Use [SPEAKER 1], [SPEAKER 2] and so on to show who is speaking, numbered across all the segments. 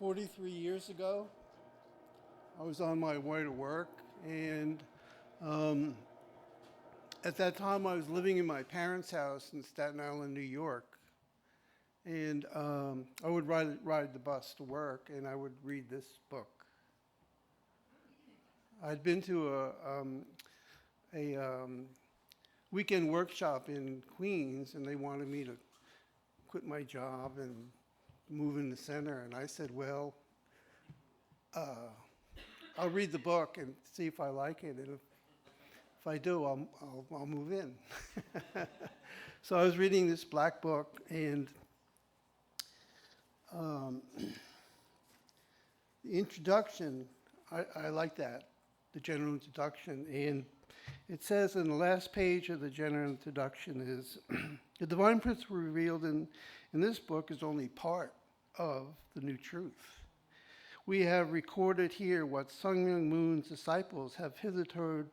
[SPEAKER 1] 43 years ago, I was on my way to work, and um, at that time I was living in my parents' house in Staten Island, New York. And I would ride the bus to work, and I would read this book. I'd been to a weekend workshop in Queens, and they wanted me to quit my job and move in the center. And I said, well, I'll read the book and see if I like it. And if I do, I'll move in. So I was reading this black book, and the introduction, I like that, the general introduction. And it says in the last page of the general introduction is, the divine principle revealed in this book is only part of the new truth. We have recorded here what Sun Myung Moon's disciples have hitherto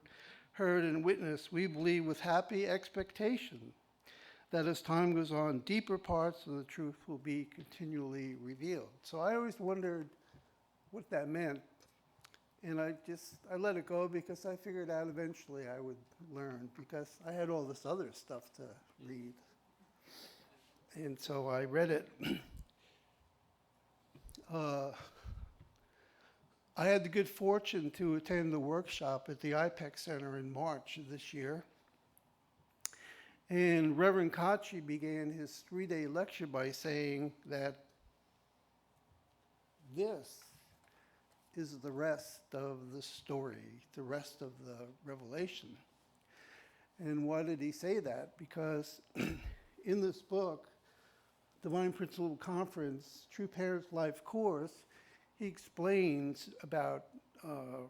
[SPEAKER 1] heard and witnessed, we believe with happy expectation that as time goes on, deeper parts of the truth will be continually revealed. So I always wondered what that meant. And I let it go because I figured out eventually I would learn, because I had all this other stuff to read. And so I read it. I had the good fortune to attend the workshop at the IPEC Center in March of this year. And Reverend Kachi began his 3-day lecture by saying that this is the rest of the story, the rest of the revelation. And why did he say that? Because in this book, Divine Principle Conference, True Parents Life Course, he explains about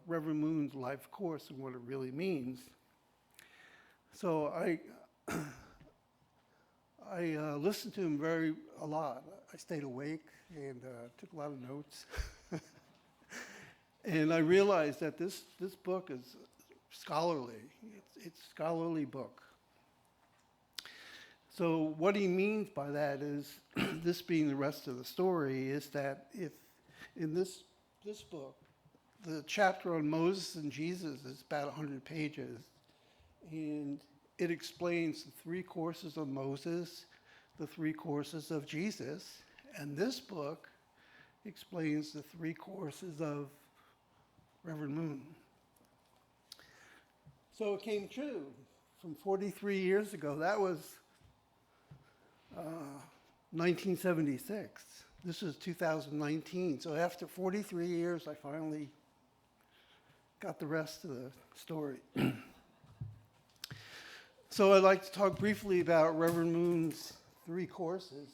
[SPEAKER 1] Reverend Moon's life course and what it really means. So I listened to him a lot. I stayed awake and took a lot of notes. And I realized that this book is scholarly. It's a scholarly book. So what he means by that is, this being the rest of the story, is that if in this book, the chapter on Moses and Jesus is about 100 pages, and it explains the 3 courses of Moses, the 3 courses of Jesus, and this book explains the 3 courses of Reverend Moon. So it came true from 43 years ago. That was 1976. This is 2019. So after 43 years, I finally got the rest of the story. So I'd like to talk briefly about Reverend Moon's 3 courses.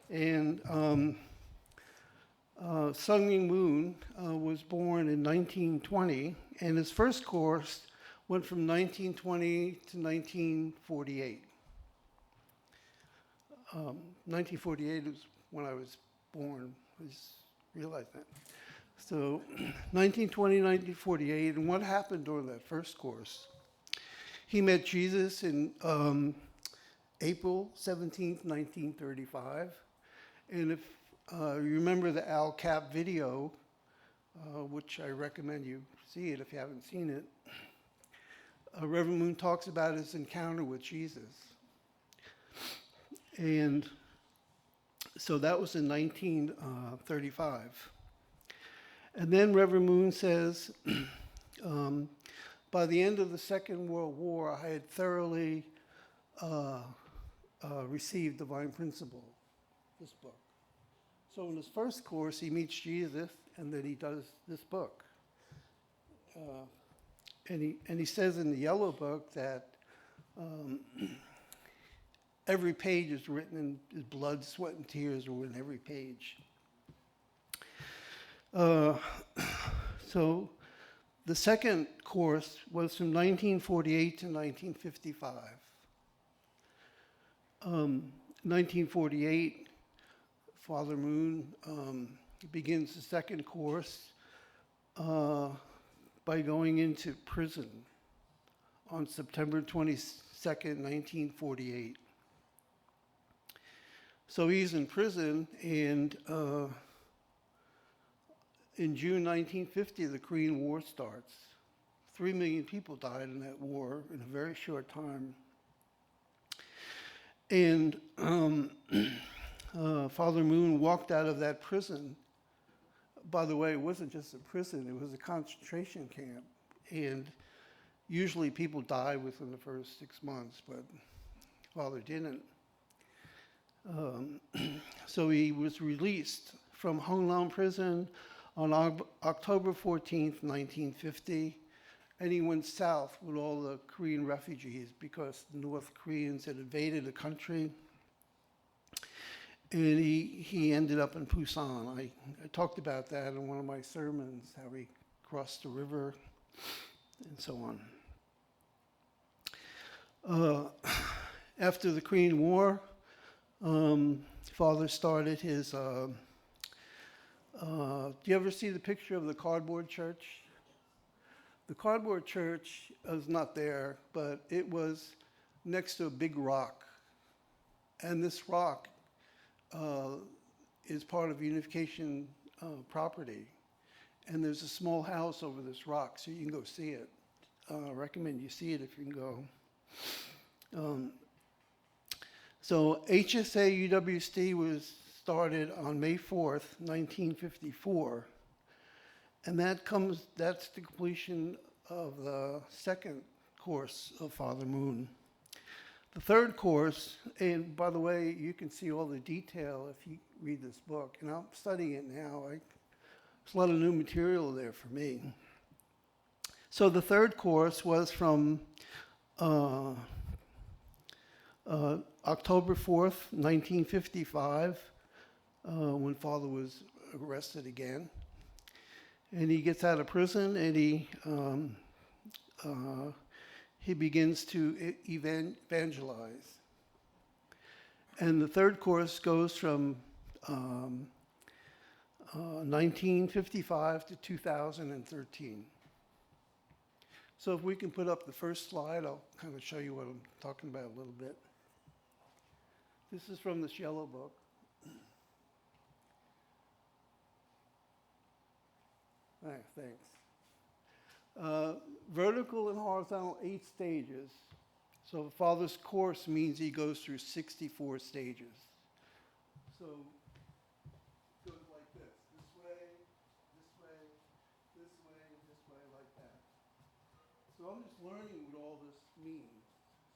[SPEAKER 1] And Sun Myung Moon was born in 1920, and his first course went from 1920 to 1948. 1948 is when I was born. I just realized that. So 1920, 1948, and what happened during that first course? He met Jesus in April 17th, 1935. And if you remember the Al Cap video, which I recommend you see it if you haven't seen it, Reverend Moon talks about his encounter with Jesus. And so that was in 1935. And then Reverend Moon says, by the end of the Second World War, I had thoroughly received Divine Principle, this book. So in his first course, he meets Jesus, and then he does this book. And he says in the yellow book that every page is written in his blood, sweat, and tears are in every page. So the second course was from 1948 to 1955. 1948, Father Moon begins the second course by going into prison on September 22nd, 1948. So he's in prison, and In June 1950, the Korean War starts. 3 million people died in that war in a very short time. And Father Moon walked out of that prison. By the way, it wasn't just a prison, it was a concentration camp. And usually people die within the first 6 months, but Father didn't. So he was released from Hong Lam prison on October 14th, 1950, and he went south with all the Korean refugees because the North Koreans had invaded the country. And he ended up in Busan. I talked about that in one of my sermons, how he crossed the river and so on. After the Korean War, Father started his, do you ever see the picture of the cardboard church? The cardboard church is not there, but it was next to a big rock. And this rock is part of Unification property. And there's a small house over this rock, so you can go see it. I recommend you see it if you can go. So HSA UWST was started on May 4th, 1954. And that's the completion of the second course of Father Moon. The third course, and by the way, you can see all the detail if you read this book, and I'm studying it now. There's a lot of new material there for me. So the third course was from October 4th, 1955, when Father was arrested again. And he gets out of prison and he begins to evangelize. And the third course goes from 1955 to 2013. So if we can put up the first slide, I'll kind of show you what I'm talking about a little bit. This is from this yellow book. Thanks. Vertical and horizontal 8 stages. So Father's course means he goes through 64 stages. So it goes like this way, this way, this way, this way, like that. So I'm just learning what all this means.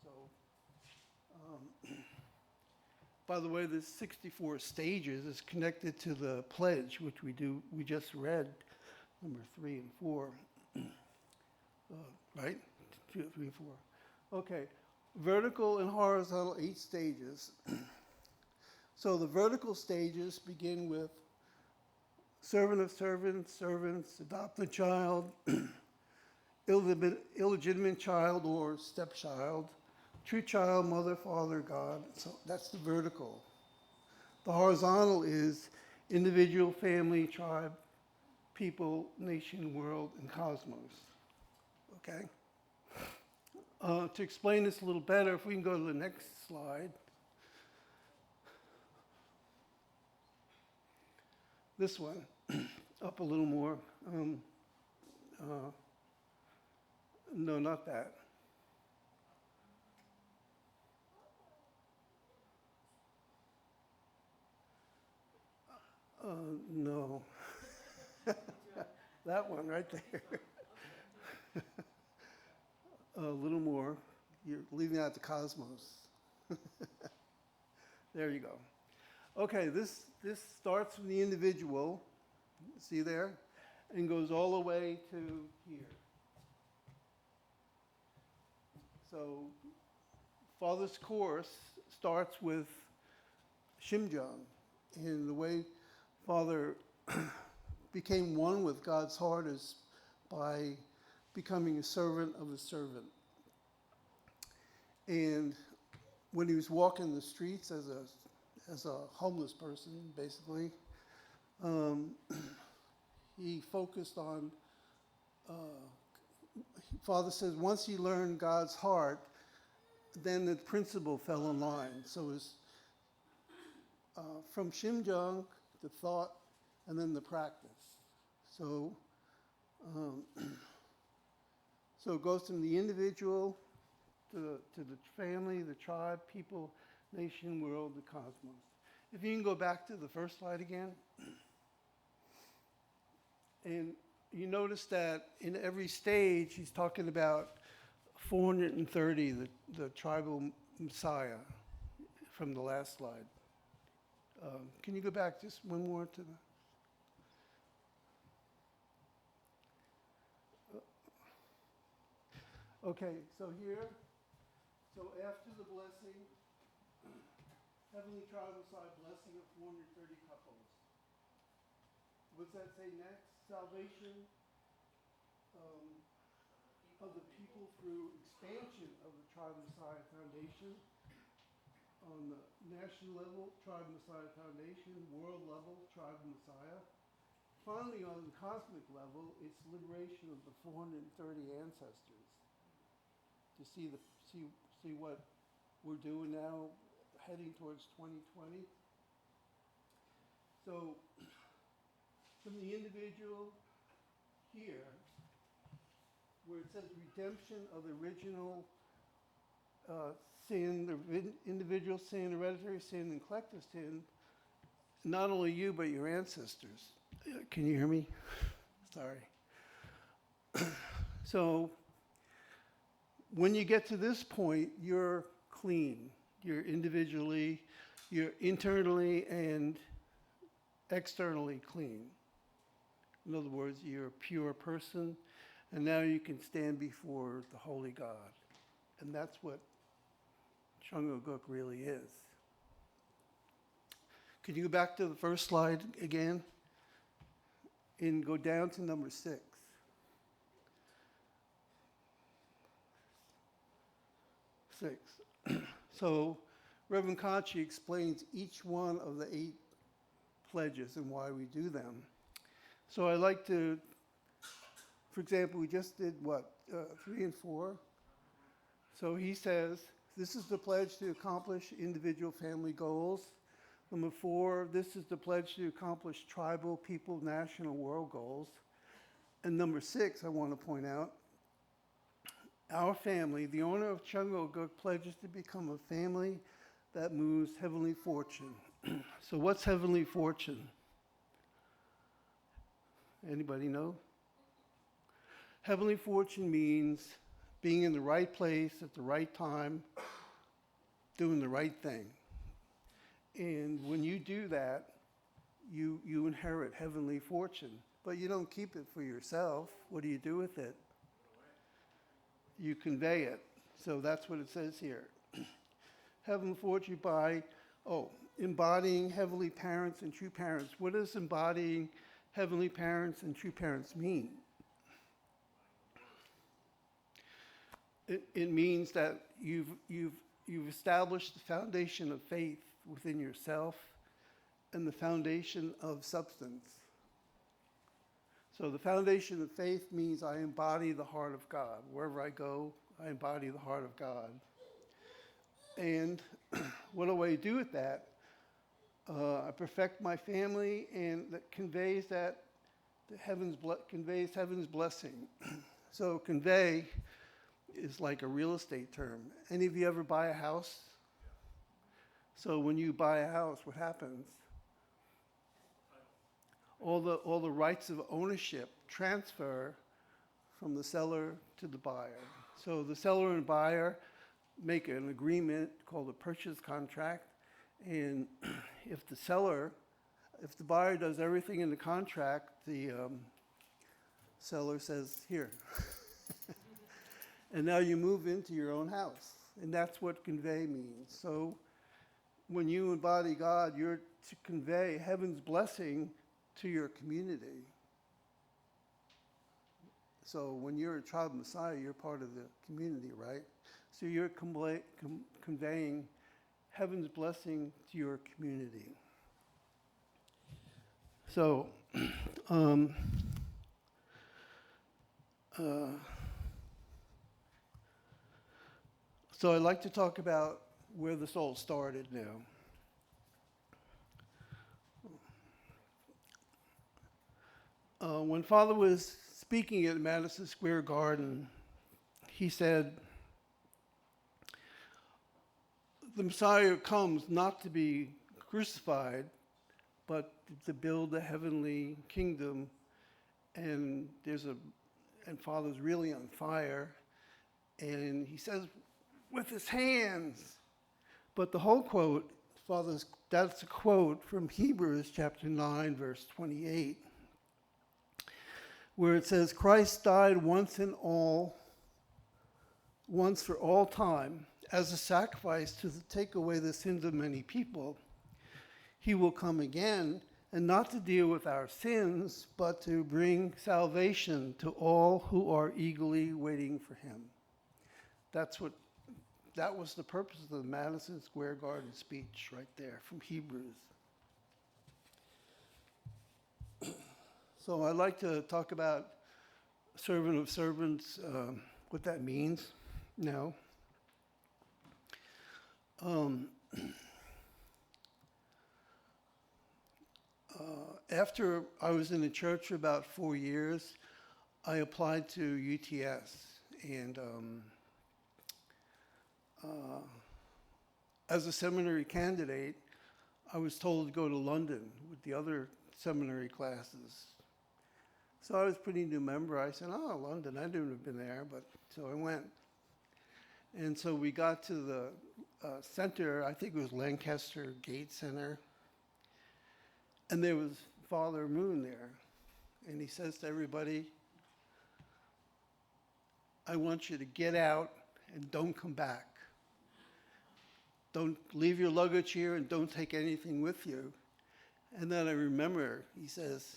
[SPEAKER 1] So, by the way, this 64 stages is connected to the pledge, which we just read, number 3 and 4. Right? 2, 3, and 4. Okay. Vertical and horizontal 8 stages. So the vertical stages begin with servant of servants, adopted child, illegitimate child or stepchild, true child, mother, father, God. So that's the vertical. The horizontal is individual, family, tribe, people, nation, world, and cosmos. Okay? To explain this a little better, if we can go to the next slide. This one, up a little more. No, not that. No. That one right there. A little more. You're leaving out the cosmos. There you go. Okay, this starts from the individual, see there, and goes all the way to here. So Father's course starts with Shimjung, and the way Father became one with God's heart is by becoming a servant of a servant. And when he was walking the streets as a homeless person, basically, he focused on, Father says, once he learned God's heart, then the principle fell in line. So it was from Shimjung, the thought, and then the practice. So, um, so it goes from the individual to the family, the tribe, people, nation, world, the cosmos. If you can go back to the first slide again. And you notice that in every stage, he's talking about 430, the tribal Messiah from the last slide. Can you go back just one more to the... Okay, so here, so after the blessing, Heavenly Tribal Messiah, blessing of 430 couples. What's that say next? Salvation of the people through expansion of the Tribe Messiah Foundation. On the national level, Tribe Messiah Foundation, world level, Tribe Messiah. Finally, on the cosmic level, it's liberation of the 430 ancestors. To see what we're doing now, heading towards 2020. So, from the individual here, where it says redemption of the original sin, the individual sin, hereditary sin, and collective sin, not only you, but your ancestors. Can you hear me? Sorry. So, when you get to this point, you're clean. You're individually, you're internally and externally clean. In other words, you're a pure person, and now you can stand before the Holy God. And that's what Chungoguk really is. Could you go back to the first slide again? And go down to number 6. So Reverend Kanchi explains each one of the 8 pledges and why we do them. So I like to, for example, we just did what, 3 and 4? So he says, this is the pledge to accomplish individual family goals. Number 4, this is the pledge to accomplish tribal, people, national, world goals. And number 6, I want to point out, our family, the owner of Chungoguk, pledges to become a family that moves heavenly fortune. So what's heavenly fortune? Anybody know? Heavenly fortune means being in the right place at the right time, doing the right thing. And when you do that, you inherit heavenly fortune. But you don't keep it for yourself. What do you do with it? You convey it. So that's what it says here. Heavenly fortune by, embodying heavenly parents and true parents. What does embodying heavenly parents and true parents mean? It means that you've established the foundation of faith within yourself and the foundation of substance. So the foundation of faith means I embody the heart of God. Wherever I go, I embody the heart of God. And what do I do with that? I perfect my family, and that conveys heaven's blessing. So convey is like a real estate term. Any of you ever buy a house? So when you buy a house, what happens? All the rights of ownership transfer from the seller to the buyer. So the seller and buyer make an agreement called a purchase contract, and if the buyer does everything in the contract, the seller says, here. And now you move into your own house, and that's what convey means. So when you embody God, you're to convey heaven's blessing to your community. So when you're a child of Messiah, you're part of the community, right? So you're conveying heaven's blessing to your community. So, so I'd like to talk about where this all started now. When Father was speaking at Madison Square Garden, he said, the Messiah comes not to be crucified, but to build a heavenly kingdom. And and Father's really on fire. And he says, with his hands. But the whole quote, that's a quote from Hebrews chapter 9, verse 28, where it says, Christ died once for all time, as a sacrifice to take away the sins of many people. He will come again, and not to deal with our sins, but to bring salvation to all who are eagerly waiting for him. That was the purpose of the Madison Square Garden speech right there from Hebrews. So I'd like to talk about servant of servants, what that means now. After I was in the church for about 4 years, I applied to UTS, and as a seminary candidate, I was told to go to London with the other seminary classes. So I was a pretty new member. I said, oh, London, I didn't have been there, but so I went. And so we got to the center, I think it was Lancaster Gate Center, and there was Father Moon there. And he says to everybody, I want you to get out and don't come back. Don't leave your luggage here and don't take anything with you. And then I remember, he says,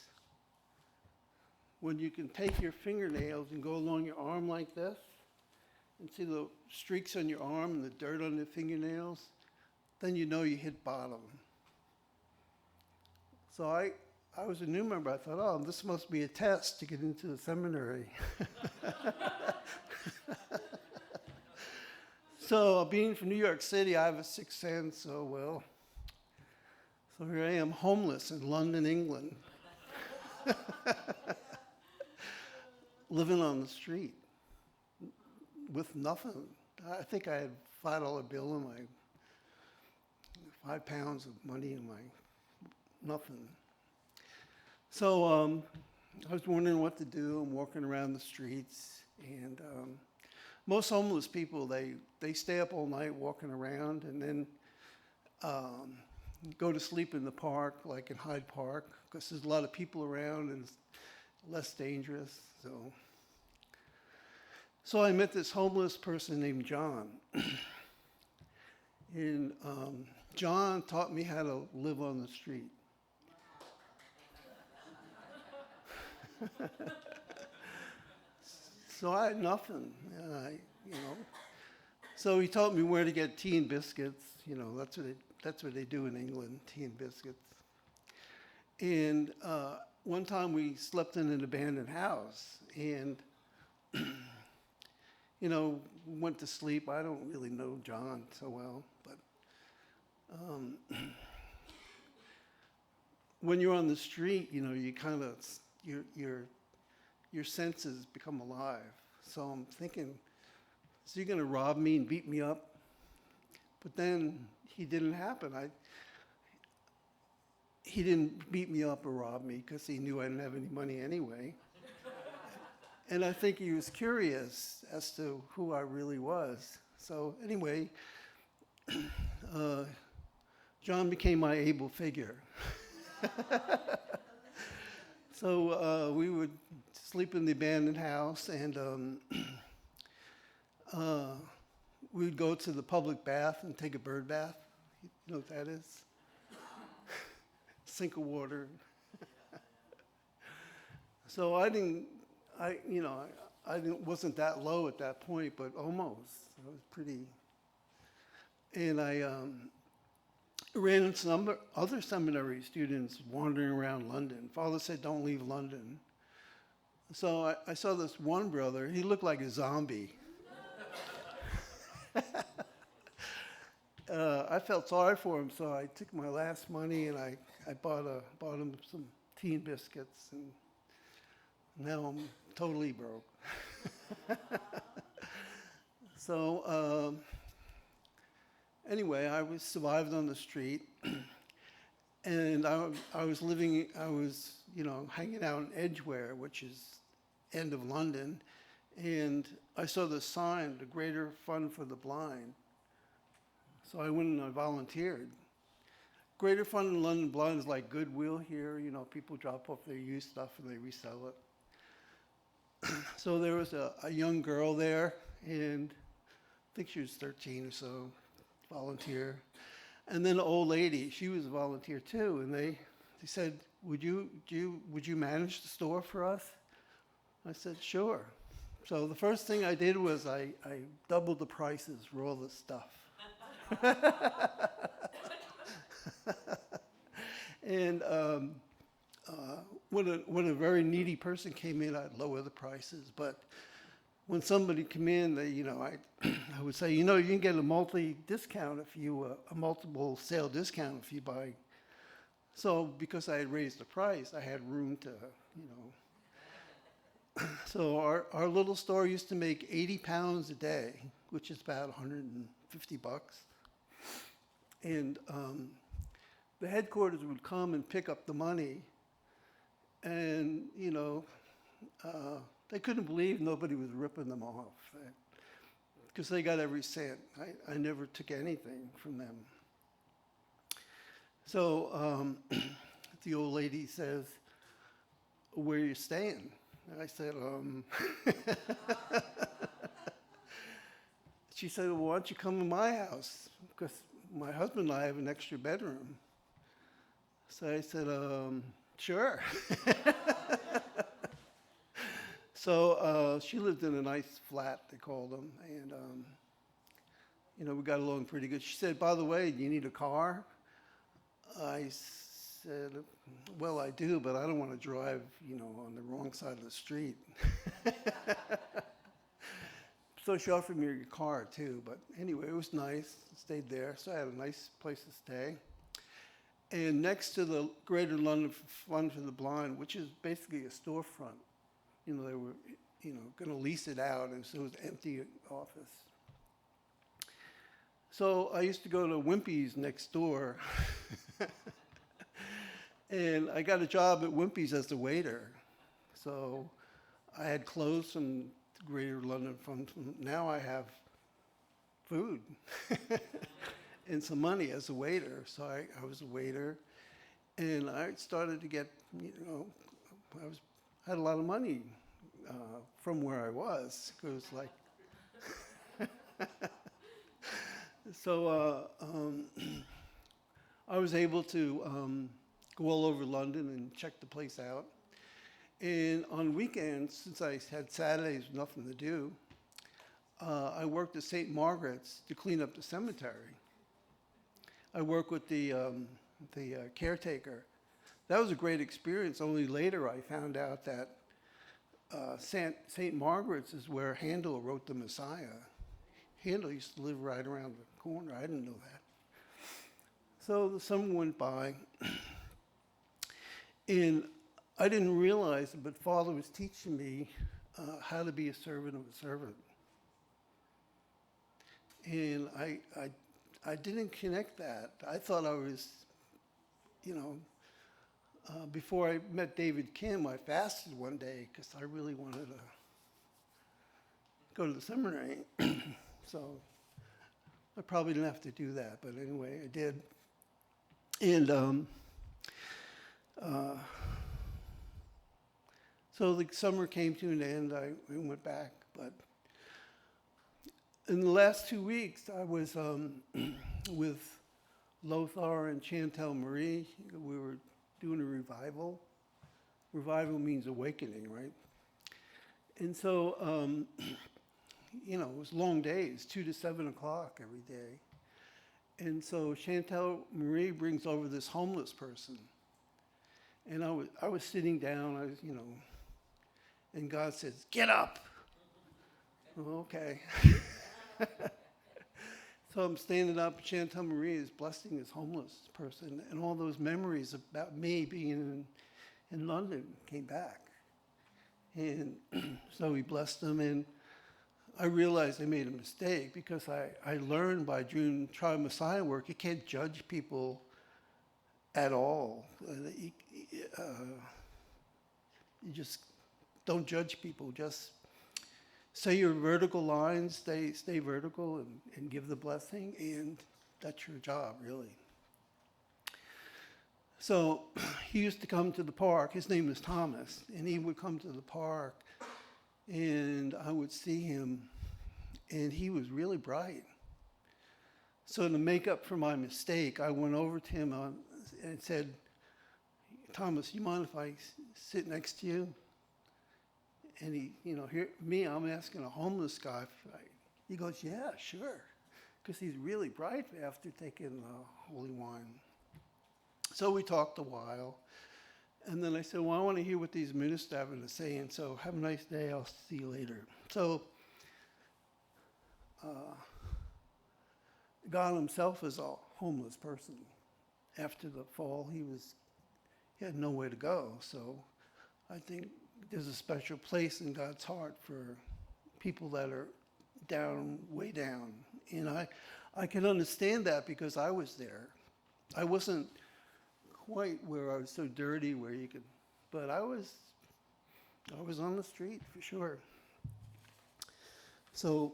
[SPEAKER 1] when you can take your fingernails and go along your arm like this and see the streaks on your arm and the dirt on the fingernails, then you know you hit bottom. So I was a new member. I thought, oh, this must be a test to get into the seminary. So being from New York City, I have a sixth sense, so here I am, homeless in London, England. Living on the street with nothing. I think I had $5 bill in my, 5 pounds of money in my, nothing. So I was wondering what to do. I'm walking around the streets, and most homeless people, they stay up all night walking around and then go to sleep in the park, like in Hyde Park, because there's a lot of people around and it's less dangerous. So I met this homeless person named John. And John taught me how to live on the street. So I had nothing, So he taught me where to get tea and biscuits. That's what they do in England, tea and biscuits. And one time we slept in an abandoned house, and went to sleep. I don't really know John so well, but when you're on the street, you kind of your senses become alive. So I'm thinking, is he going to rob me and beat me up? But then he didn't happen. He didn't beat me up or rob me because he knew I didn't have any money anyway. And I think he was curious as to who I really was. So anyway, John became my able figure. So we would sleep in the abandoned house, and we would go to the public bath and take a bird bath. You know what that is? Sink of water. So wasn't that low at that point, but almost. I was pretty. And I ran into some other seminary students wandering around London. Father said, don't leave London. So I saw this one brother. He looked like a zombie. I felt sorry for him, so I took my last money and I bought him some tea and biscuits. And Now I'm totally broke. So anyway, I was survived on the street, and I was living, hanging out in Edgware, which is end of London, and I saw the sign, the Greater Fund for the Blind. So I went and I volunteered. Greater Fund in London Blind is like Goodwill here. People drop off their used stuff and they resell it. So there was a young girl there, and I think she was 13 or so, volunteer. And then an old lady, she was a volunteer too, and they said, would you manage the store for us? I said, sure. So the first thing I did was I doubled the prices for all the stuff. And when a very needy person came in, I'd lower the prices. But when somebody came in, I would say, you can get a multi-discount if you, a multiple sale discount if you buy. So because I had raised the price, I had room to, So our little store used to make 80 pounds a day, which is about $150. And the headquarters would come and pick up the money, and they couldn't believe nobody was ripping them off, because they got every cent. I never took anything from them. So the old lady says, where are you staying? And I said, She said, well, why don't you come to my house? Because my husband and I have an extra bedroom. So I said, sure. So she lived in a nice flat, they called them, and we got along pretty good. She said, by the way, do you need a car? I said, well, I do, but I don't want to drive, on the wrong side of the street. So she offered me a car too, but anyway, it was nice. Stayed there, so I had a nice place to stay. And next to the Greater London Fund for the Blind, which is basically a storefront, they were, going to lease it out, and so it was an empty office. So I used to go to Wimpy's next door, and I got a job at Wimpy's as a waiter. So I had clothes from the Greater London Fund. Now I have food and some money as a waiter. So I was a waiter, and I started to get, I had a lot of money from where I was. It was like, so I was able to go all over London and check the place out. And on weekends, since I had Saturdays with nothing to do, I worked at St. Margaret's to clean up the cemetery. I worked with the caretaker. That was a great experience. Only later I found out that St. Margaret's is where Handel wrote the Messiah. Handel used to live right around the corner. I didn't know that. So the summer went by, and I didn't realize it, but Father was teaching me how to be a servant of a servant. And I didn't connect that. I thought I was, before I met David Kim, I fasted one day because I really wanted to go to the seminary. So I probably didn't have to do that, but anyway, I did. And so the summer came to an end. I went back, but in the last 2 weeks, I was with Lothar and Chantel Marie. We were doing a revival. Revival means awakening, right? And so, it was long days, 2 to 7 o'clock every day. And so Chantel Marie brings over this homeless person. And I was sitting down, and God says, get up. Oh, okay. So I'm standing up, Chantel Marie is blessing this homeless person, and all those memories about me being in London came back. And so we blessed them, and I realized I made a mistake because I learned by doing Trial Messiah work, you can't judge people at all. You just don't judge people. Just say your vertical lines, stay vertical, and give the blessing, and that's your job, really. So he used to come to the park. His name was Thomas, and he would come to the park, and I would see him, and he was really bright. So to make up for my mistake, I went over to him and said, Thomas, you mind if I sit next to you? And he, I'm asking a homeless guy. He goes, yeah, sure. Because he's really bright after taking holy wine. So we talked a while. And then I said, well, I want to hear what these ministers have to say. And so have a nice day. I'll see you later. So God himself is a homeless person. After the fall, he had nowhere to go. So I think there's a special place in God's heart for people that are down, way down. And I can understand that because I was there. I wasn't quite where I was so dirty where you could, but I was on the street for sure. So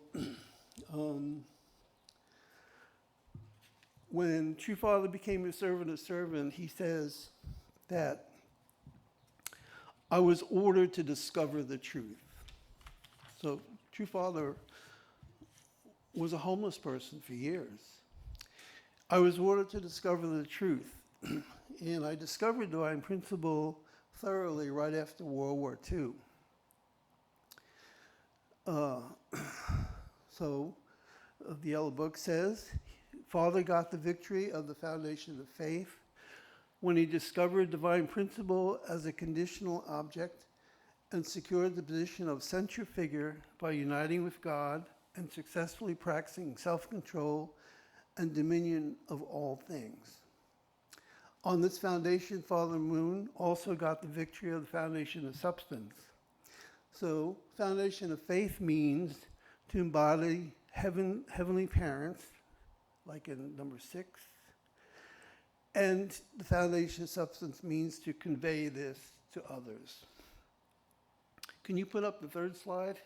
[SPEAKER 1] when True Father became a servant, he says that I was ordered to discover the truth. So True Father was a homeless person for years. I was ordered to discover the truth. And I discovered Divine Principle thoroughly right after World War II. So the Yellow Book says, Father got the victory of the foundation of faith when he discovered Divine Principle as a conditional object and secured the position of central figure by uniting with God and successfully practicing self-control and dominion of all things. On this foundation, Father Moon also got the victory of the foundation of substance. So, foundation of faith means to embody heavenly parents, like in number 6. And the foundation of substance means to convey this to others. Can you put up the third slide?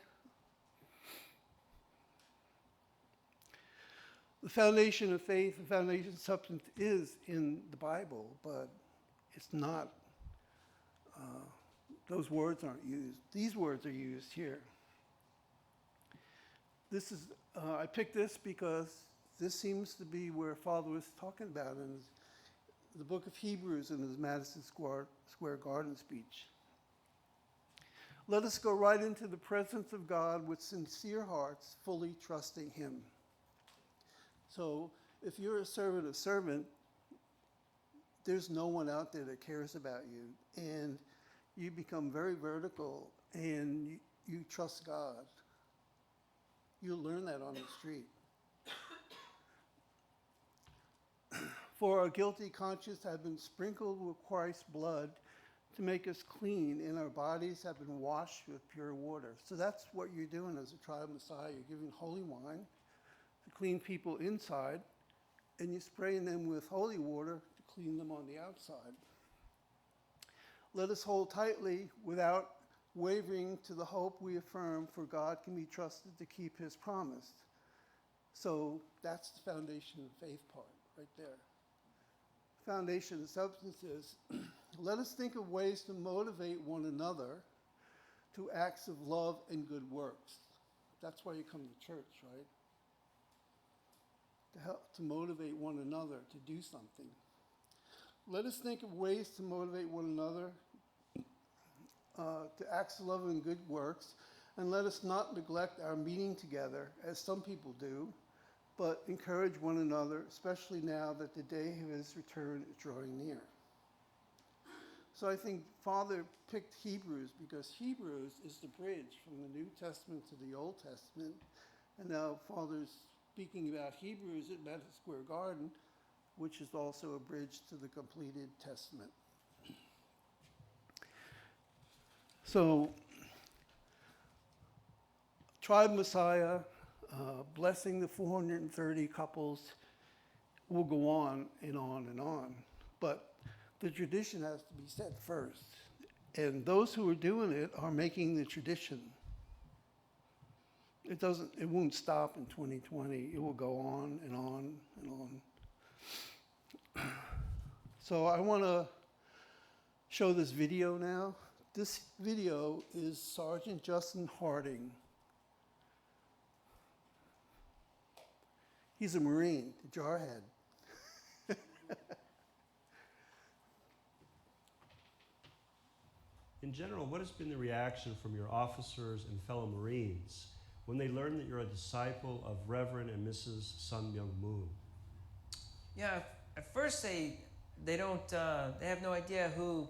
[SPEAKER 1] The foundation of faith, the foundation of substance is in the Bible, but it's not, those words aren't used. These words are used here. This is, I picked this because this seems to be where Father was talking about in the book of Hebrews in his Madison Square Garden speech. Let us go right into the presence of God with sincere hearts, fully trusting him. So if you're a servant, there's no one out there that cares about you. And you become very vertical and you trust God. You'll learn that on the street. For our guilty conscience have been sprinkled with Christ's blood to make us clean, and our bodies have been washed with pure water. So that's what you're doing as a trial Messiah. You're giving holy wine to clean people inside, and you're spraying them with holy water to clean them on the outside. Let us hold tightly without wavering to the hope we affirm, for God can be trusted to keep his promise. So that's the foundation of faith part right there. Foundation of substance is, let us think of ways to motivate one another to acts of love and good works. That's why you come to church, right? To help to motivate one another to do something. Let us think of ways to motivate one another to acts of love and good works, and let us not neglect our meeting together, as some people do, but encourage one another, especially now that the day of his return is drawing near. So I think Father picked Hebrews because Hebrews is the bridge from the New Testament to the Old Testament, and now Father's speaking about Hebrews at Madison Square Garden, which is also a bridge to the completed Testament. So Tribe Messiah, blessing the 430 couples will go on and on and on. But the tradition has to be set first. And those who are doing it are making the tradition. It won't stop in 2020. It will go on and on and on. So I want to show this video now. This video is Sergeant Justin Harding. He's a Marine, a jarhead.
[SPEAKER 2] In general, what has been the reaction from your officers and fellow Marines when they learn that you're a disciple of Reverend and Mrs. Sun Myung Moon?
[SPEAKER 3] Yeah, at first they don't, they have no idea who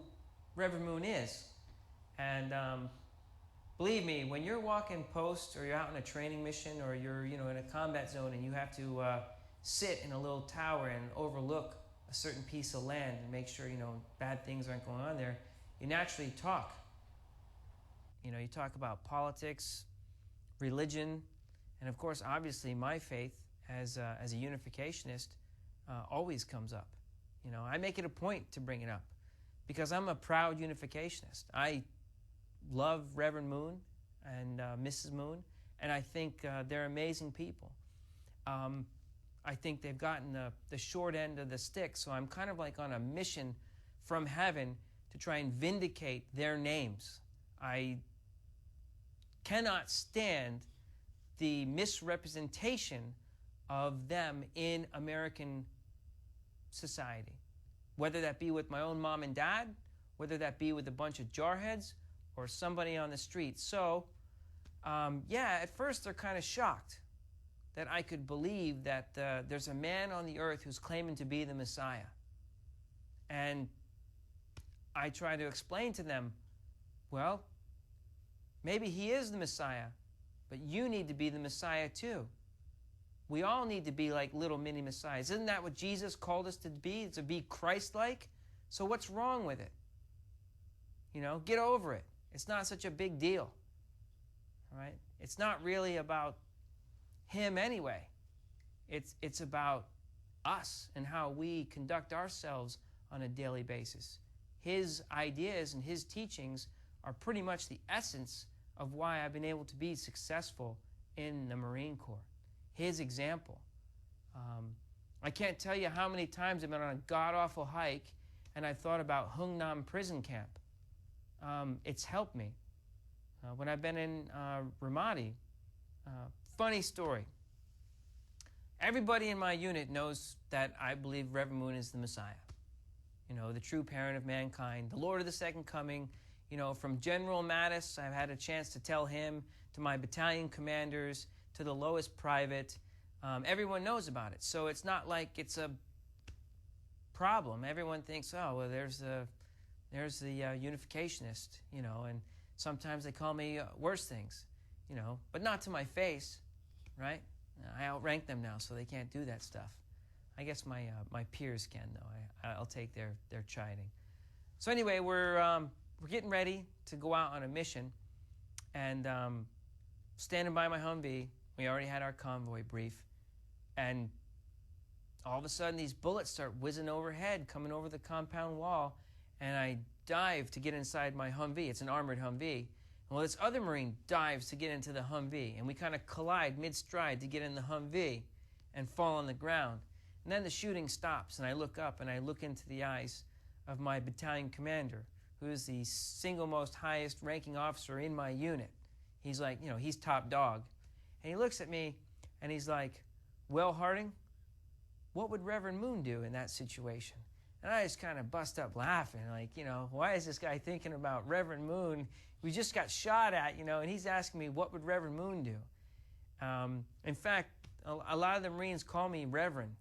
[SPEAKER 3] Reverend Moon is. And believe me, when you're walking post or you're out in a training mission or you're, in a combat zone and you have to sit in a little tower and overlook a certain piece of land and make sure, bad things aren't going on there, you naturally talk. You talk about politics, religion, and of course, obviously, my faith as a unificationist always comes up. I make it a point to bring it up because I'm a proud unificationist. I love Reverend Moon and Mrs. Moon, and I think they're amazing people. I think they've gotten the short end of the stick, so I'm kind of like on a mission from heaven to try and vindicate their names. I cannot stand the misrepresentation of them in American society, whether that be with my own mom and dad, whether that be with a bunch of jarheads or somebody on the street. So, at first they're kind of shocked that I could believe that there's a man on the earth who's claiming to be the Messiah. And I try to explain to them, well, maybe he is the Messiah, but you need to be the Messiah too. We all need to be like little mini Messiahs. Isn't that what Jesus called us to be Christ-like? So what's wrong with it? Get over it. It's not such a big deal, all right? It's not really about him anyway. It's about us and how we conduct ourselves on a daily basis. His ideas and his teachings are pretty much the essence of why I've been able to be successful in the Marine Corps. His example. I can't tell you how many times I've been on a god-awful hike and I thought about Hungnam prison camp. It's helped me. When I've been in Ramadi, funny story. Everybody in my unit knows that I believe Reverend Moon is the Messiah. The true parent of mankind, the Lord of the Second Coming. From General Mattis, I've had a chance to tell him, to my battalion commanders, to the lowest private. Everyone knows about it. So it's not like it's a problem. Everyone thinks, oh, well, there's the unificationist, and sometimes they call me worse things, but not to my face, right? I outrank them now, so they can't do that stuff. I guess my peers can, though. I'll take their chiding. So anyway, we're getting ready to go out on a mission, and standing by my Humvee, we already had our convoy brief, and all of a sudden these bullets start whizzing overhead, coming over the compound wall, and I dive to get inside my Humvee. It's an armored Humvee. Well, this other Marine dives to get into the Humvee, and we kind of collide mid-stride to get in the Humvee and fall on the ground. And then the shooting stops, and I look up, and I look into the eyes of my battalion commander, who is the single most highest ranking officer in my unit. He's like, he's top dog. And he looks at me, and he's like, well, Harding, what would Reverend Moon do in that situation? And I just kind of bust up laughing, like, why is this guy thinking about Reverend Moon? We just got shot at, and he's asking me, what would Reverend Moon do? In fact, a lot of the Marines call me Reverend,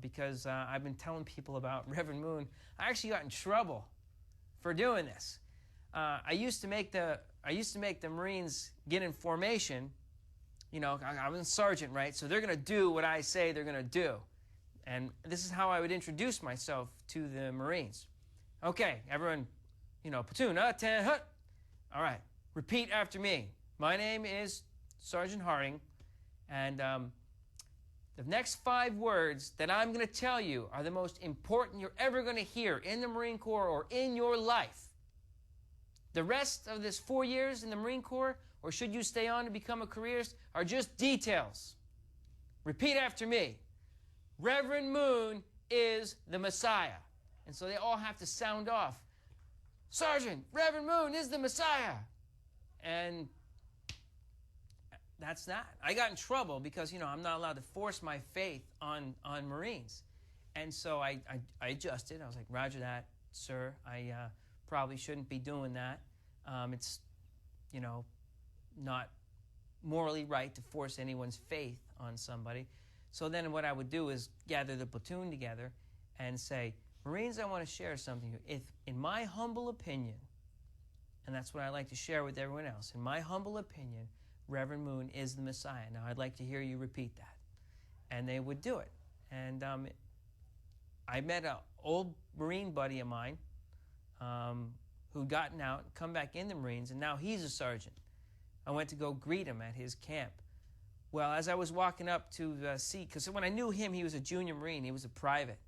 [SPEAKER 3] because I've been telling people about Reverend Moon. I actually got in trouble for doing this. I used to make the Marines get in formation. I'm a sergeant, right? So they're going to do what I say they're going to do. And this is how I would introduce myself to the Marines. Okay, everyone, platoon, 10, hut. All right, repeat after me. My name is Sergeant Harding, and the next 5 words that I'm going to tell you are the most important you're ever going to hear in the Marine Corps or in your life. The rest of this 4 years in the Marine Corps, or should you stay on to become a careerist, are just details. Repeat after me. Reverend Moon is the Messiah. And so they all have to sound off. Sergeant, Reverend Moon is the Messiah. And that's that. I got in trouble because, I'm not allowed to force my faith on Marines. And so I adjusted. I was like, Roger that, sir. I probably shouldn't be doing that. It's, not morally right to force anyone's faith on somebody. So then what I would do is gather the platoon together and say, Marines, I want to share something here. If, in my humble opinion, and that's what I like to share with everyone else, in my humble opinion, Reverend Moon is the Messiah. Now, I'd like to hear you repeat that. And they would do it. And I met an old Marine buddy of mine who'd gotten out and come back in the Marines, and now he's a sergeant. I went to go greet him at his camp. Well, as I was walking up to see, because when I knew him, he was a junior Marine. He was a private.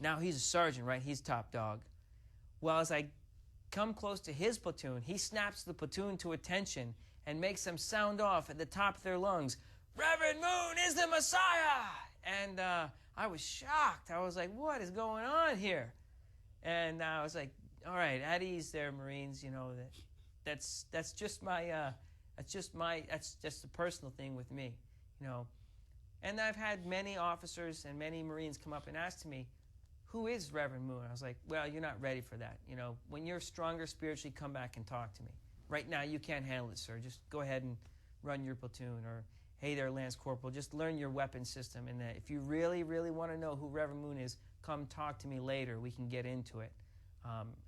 [SPEAKER 3] Now he's a sergeant, right? He's top dog. Well, as I come close to his platoon, he snaps the platoon to attention and makes them sound off at the top of their lungs, Reverend Moon is the Messiah! And I was shocked. I was like, what is going on here? And I was like, all right, at ease there, Marines. That's just a personal thing with me, And I've had many officers and many Marines come up and ask me, who is Reverend Moon? I was like, well, you're not ready for that. When you're stronger spiritually, come back and talk to me. Right now, you can't handle it, sir. Just go ahead and run your platoon. Or, hey there, Lance Corporal, just learn your weapon system. And if you really, really want to know who Reverend Moon is, come talk to me later. We can get into it.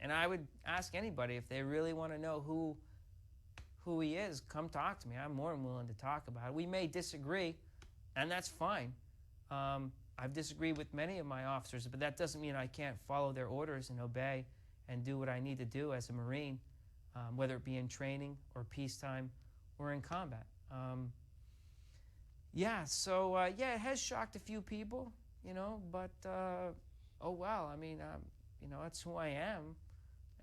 [SPEAKER 3] And I would ask anybody, if they really want to know who he is, come talk to me. I'm more than willing to talk about it. We may disagree, and that's fine. I've disagreed with many of my officers, but that doesn't mean I can't follow their orders and obey and do what I need to do as a Marine, whether it be in training or peacetime or in combat. It has shocked a few people, but oh well, that's who I am,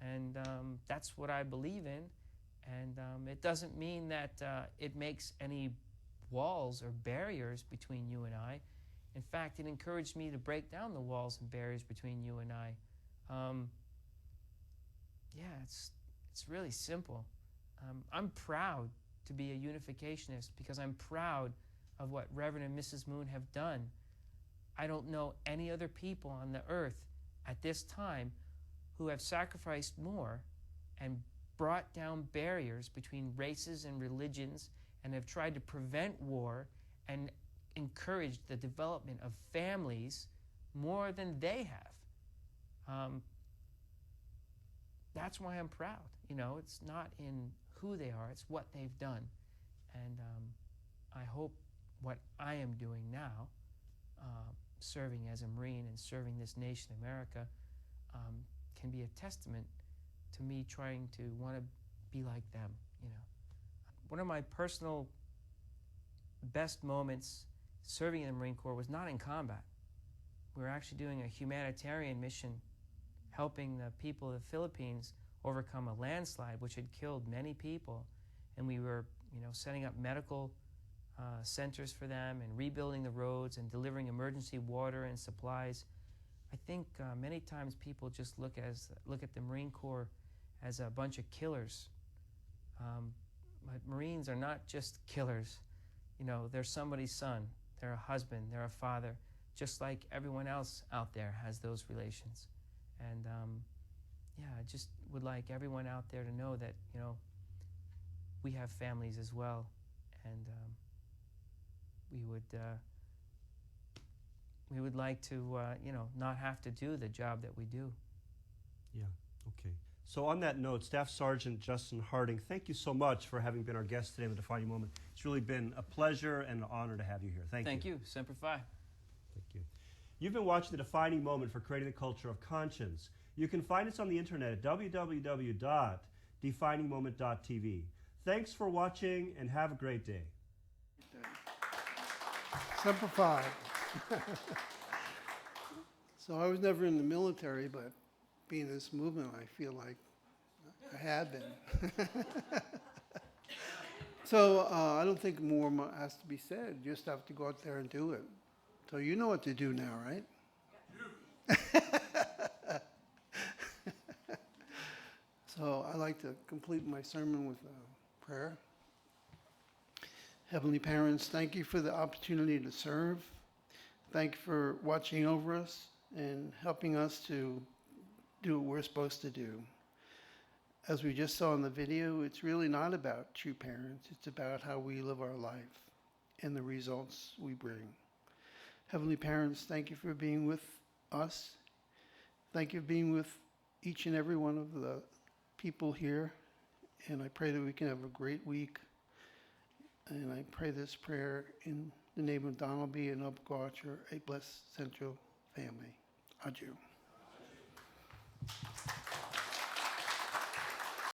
[SPEAKER 3] and that's what I believe in. And it doesn't mean that it makes any walls or barriers between you and I. In fact, it encouraged me to break down the walls and barriers between you and I. It's really simple. I'm proud to be a unificationist because I'm proud of what Reverend and Mrs. Moon have done. I don't know any other people on the earth at this time who have sacrificed more and brought down barriers between races and religions and have tried to prevent war and encouraged the development of families more than they have. That's why I'm proud. It's not in who they are, it's what they've done. And I hope what I am doing now, serving as a Marine and serving this nation, America, can be a testament to me trying to want to be like them. One of my personal best moments serving in the Marine Corps was not in combat. We were actually doing a humanitarian mission helping the people of the Philippines overcome a landslide which had killed many people. And we were, setting up medical centers for them and rebuilding the roads and delivering emergency water and supplies. I think many times people just look at the Marine Corps as a bunch of killers. But Marines are not just killers. They're somebody's son, they're a husband, they're a father, just like everyone else out there has those relations. And I just would like everyone out there to know that, we have families as well, and we would like to, not have to do the job that we do.
[SPEAKER 2] Yeah, okay. So on that note, Staff Sergeant Justin Harding, thank you so much for having been our guest today in the Defining Moment. It's really been a pleasure and an honor to have you here. Thank you.
[SPEAKER 3] Thank you. Semper Fi.
[SPEAKER 2] Thank you. You've been watching The Defining Moment for creating the culture of conscience. You can find us on the internet at www.definingmoment.tv. Thanks for watching and have a great day.
[SPEAKER 1] Semper Fi. So I was never in the military, but being in this movement, I feel like I have been. So I don't think more has to be said. You just have to go out there and do it. So you know what to do now, right? So I like to complete my sermon with a prayer. Heavenly Parents, thank you for the opportunity to serve. Thank you for watching over us and helping us to do what we're supposed to do. As we just saw in the video, it's really not about true parents. It's about how we live our life and the results we bring. Heavenly Parents, thank you for being with us. Thank you for being with each and every one of the people here. And I pray that we can have a great week. And I pray this prayer in the name of Donald B. and Upgarcher, a blessed Central family. Adieu.